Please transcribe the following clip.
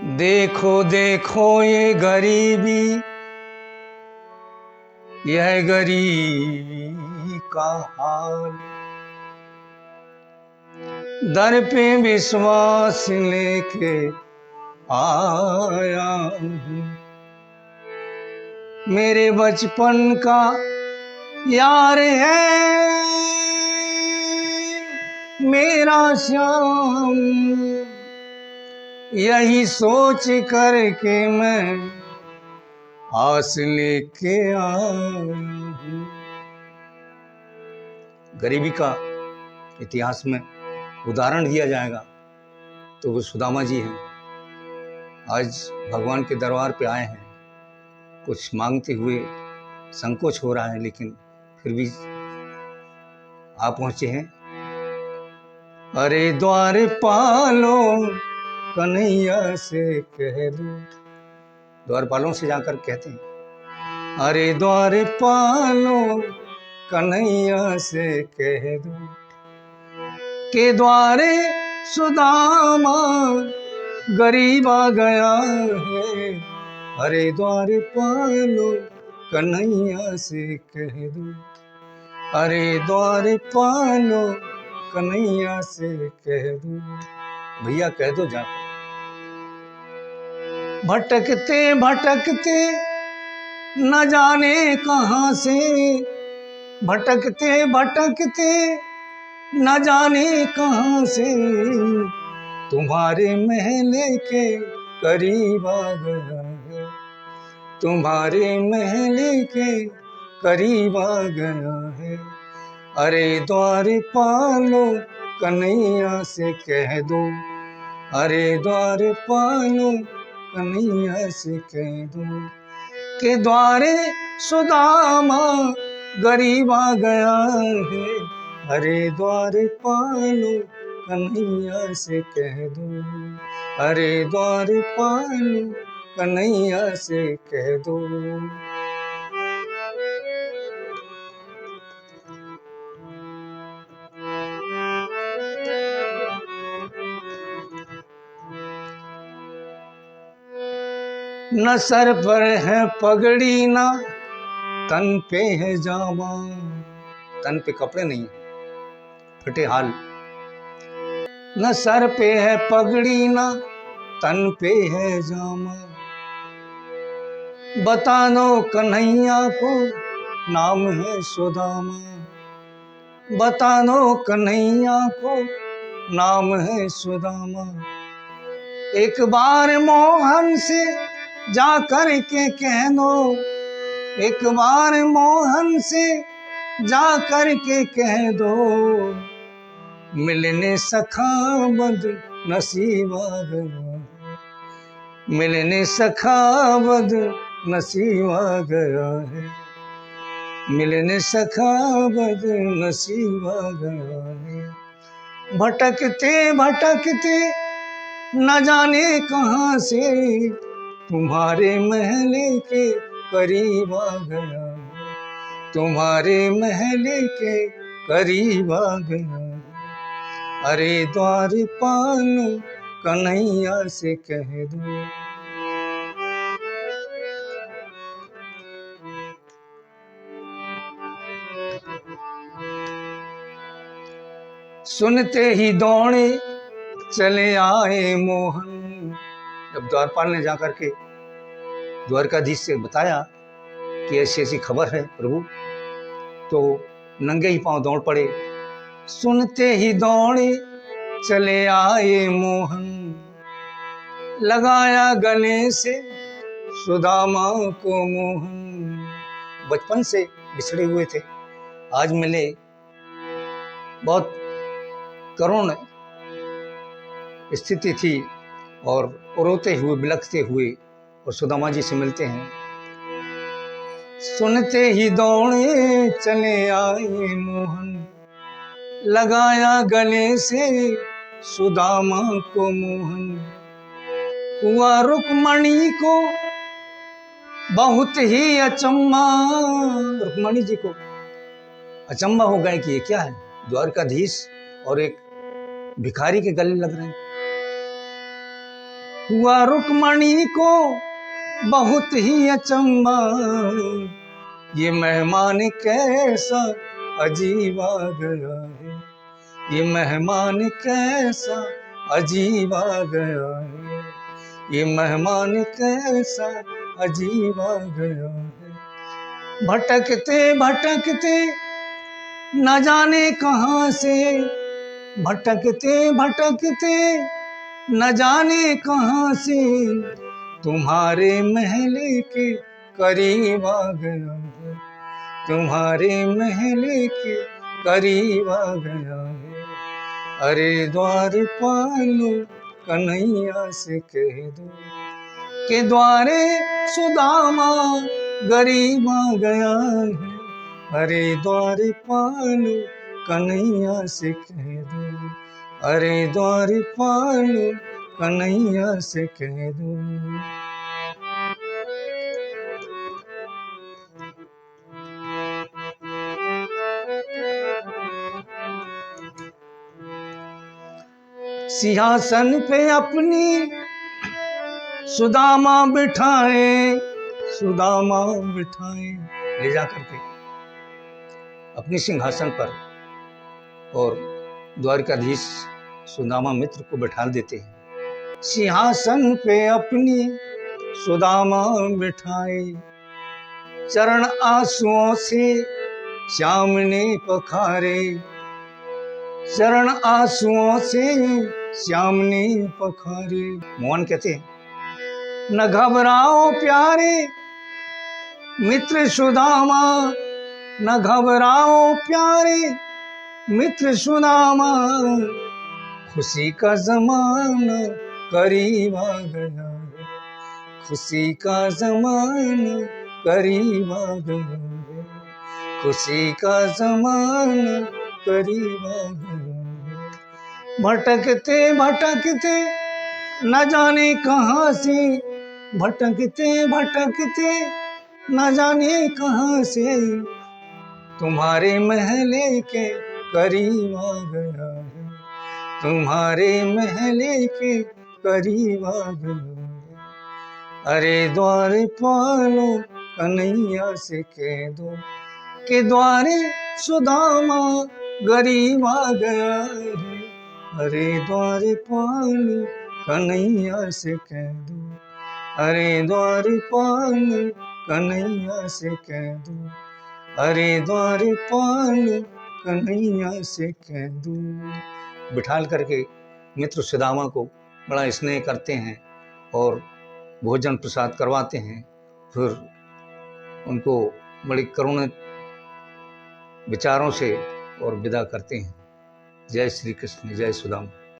देखो देखो ये गरीबी, यह गरीबी का हाल। दर पे विश्वास लेके आया हूँ। मेरे बचपन का यार है मेरा श्याम, यही सोच करके मैं आस लेके आया हूँ। गरीबी का इतिहास में उदाहरण दिया जाएगा तो वो सुदामा जी हैं। आज भगवान के दरबार पे आए हैं, कुछ मांगते हुए संकोच हो रहा है, लेकिन फिर भी आप पहुंचे हैं। अरे द्वार पालो कन्हैया से कह दो, द्वारपालों से जाकर कहते हैं, अरे द्वार पालो कन्हैया से कह दो के द्वारे सुदामा गरीब आ गया है। अरे द्वार पालो कन्हैया से कह दो, अरे द्वार पालो कन्हैया से कह दो। भैया कह दो जाकर। भटकते भटकते न जाने कहां से, भटकते भटकते न जाने कहां से तुम्हारे महले के करीब आ गया है। तुम्हारे महले के करीब आ गया है। अरे द्वार पालो कन्हैया से कह दो, अरे द्वार पालो कन्हैया से कह दो के द्वारे सुदामा गरीब आ गया है। अरे द्वार पालो कन्हैया से कह दो, अरे द्वार पालो कन्हैया से कह दो। न सर पर है पगड़ी, ना तन पे है जामा, तन पे कपड़े नहीं, फटे हाल। न सर पे है पगड़ी, ना तन पे है जामा, बता दो कन्हैया को नाम है सुदामा, बता दो कन्हैया को नाम है सुदामा। एक बार मोहन से जा कर के कह दो, एक बार मोहन से जा कर के कह दो, मिलने सखा बद नसीब आ गया, मिलने सखा बद नसीब आ गया है, मिलने सखा बद नसीब आ गया है। भटकते भटकते न जाने कहां से तुम्हारे महले के करीब आ गया, तुम्हारे महले के करीब आ गया। अरे द्वार पालो कन्हैया से कह दो। सुनते ही दौड़े चले आए मोहन। जब द्वारपाल ने जाकर के द्वारकाधीश से बताया कि ऐसी ऐसी खबर है प्रभु, तो नंगे ही पांव दौड़ पड़े। सुनते ही दौड़े चले आए मोहन, लगाया गले से सुदामा को मोहन। बचपन से बिछड़े हुए थे, आज मिले, बहुत करुण स्थिति थी, और रोते हुए बिलखते हुए और सुदामा जी से मिलते हैं। सुनते ही दौड़े चले आए मोहन, लगाया गले से सुदामा को मोहन। हुआ रुक्मणी को बहुत ही अचंभा, रुक्मणी जी को अचंभा हो गए कि ये क्या है, द्वारकाधीश और एक भिखारी के गले लग रहे हैं। हुआ रुक्मणी को बहुत ही अचंभा, ये मेहमान कैसा अजीब आ गया है, ये मेहमान कैसा अजीब आ गया है, ये मेहमान कैसा अजीब आ गया है। भटकते भटकते न जाने कहाँ से, भटकते भटकते न जाने कहाँ से, तुम्हारे महल के करीब आ गया है, तुम्हारे महल के करीब आ गया है। अरे द्वारपालो कन्हैया से कह दो कि द्वारे सुदामा गरीब आ गया है। अरे द्वारपालो कन्हैया से कह दो, अरे द्वारपालो कन्हैया से कह दो। सिंहासन पे अपनी सुदामा बिठाए, सुदामा बिठाए, ले जा करके अपनी सिंहासन पर, और द्वारकाधीश सुदामा मित्र को बैठा देते हैं। सिंहासन पे अपनी सुदामा बिठाए, चरण आंसुओं से श्याम ने पखारे, चरण आंसुओं से श्याम ने पखारे। मोहन कहते हैं, न घबराओ प्यारे मित्र सुदामा, न घबराओ प्यारे मित्र सुदामा, खुशी का जमाना करीब आ गया है, खुशी का जमाना करीब आ गया है, खुशी का जमाना करीब आ गया है। भटकते भटकते न जाने कहाँ से, भटकते भटकते न जाने कहाँ से, तुम्हारे महले के करीब आ गया है, तुम्हारे महले के करीब आ गया है। अरे द्वारपालो कन्हैया से कह दो कि द्वारे सुदामा गरीब आ गया है। अरे द्वारपालो कन्हैया से कह दो, अरे द्वारपालो कन्हैया से कह दो, अरे द्वारपालो कन्हैया से कह दो। बिठाल करके मित्र सुदामा को बड़ा स्नेह करते हैं और भोजन प्रसाद करवाते हैं, फिर उनको बड़ी करुण विचारों से और विदा करते हैं। जय श्री कृष्ण, जय सुदामा।